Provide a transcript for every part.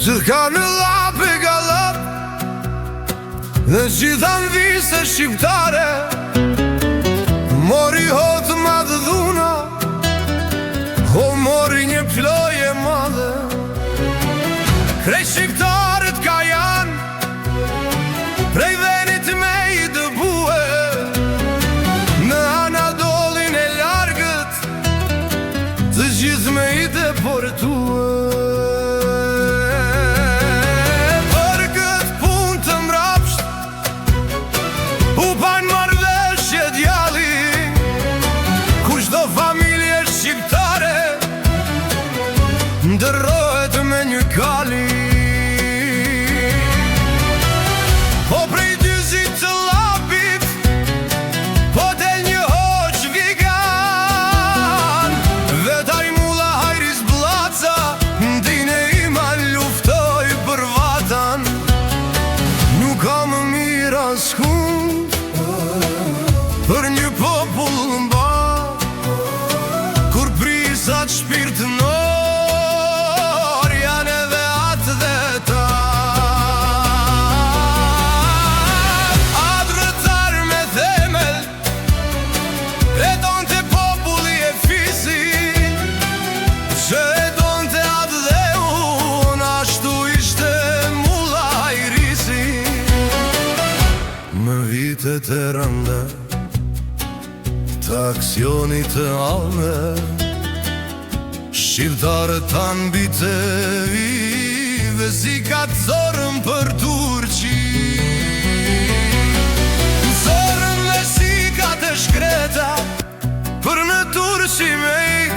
Që ka në lap e galap dhe gjitha në vise shqiptare, mori hot madhë dhuna, o mori një ploje madhe. Krej shqiptarët ka janë prej venit me i dëbue, në Anadolin e largët të gjithë me i deportue. Ndërrohet me një kali, po prej dyzit të lapit, po del një hoq vigan. Vetaj mulla hajris blaca, ndine ima luftoj për vatan. Nuk ka më mirë askund për një popull mba, kur prisat shpirt në të rënda, të aksionit të alme, shqiptarët të ambite vive si ka të zorën për Turqi. Zorën dhe si ka të shkreta për në Turqi me ik,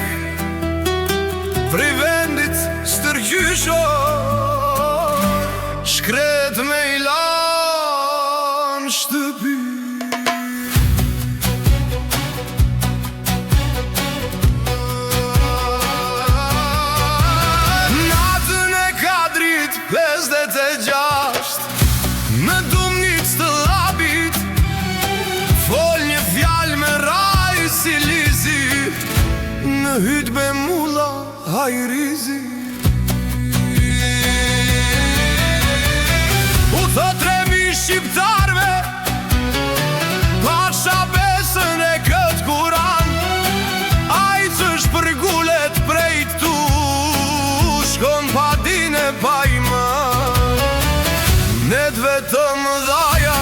prej vendit stërgjyshor, shkret me ilan shtëpi. Në dumnic të labit, fol një fjall me raj si lizi, në hytbe mulla hajrizi. U thot 3.000 shqiptarve, pasha besën e këtë kuran, a i cësh për gullet prej tu, shkon pa dine pa ima. Net vetëm dhaja,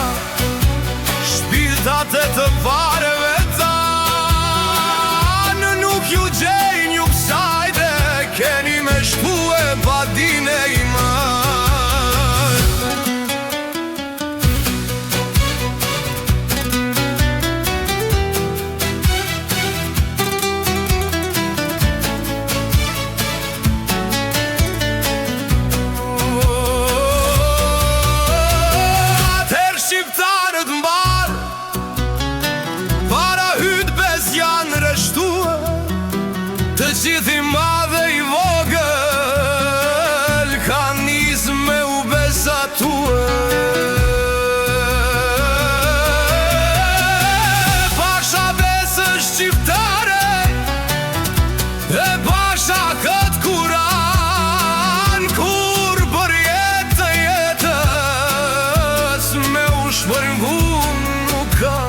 shpirtat e të pareve tanë, nuk ju gjejnë ju kësajde, keni me shku e pa dine i të gjithi madhe i vogël, ka nis me u besatue. Pasha besë shqiptare, e pasha këtë kuran, kur për jetë të jetës me u shpërngu nuk ka.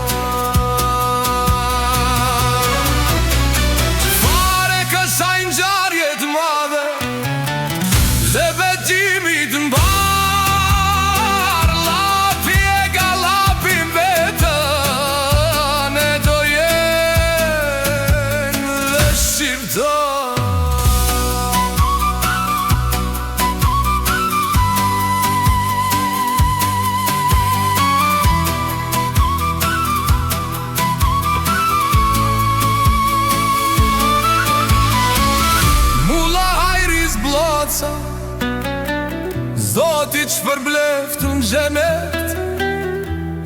Zotit shpërbleft në gjenet,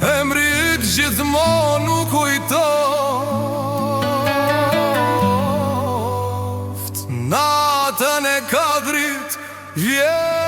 emrit gjithmon nuk kujtoft. Natën e kadrit vjet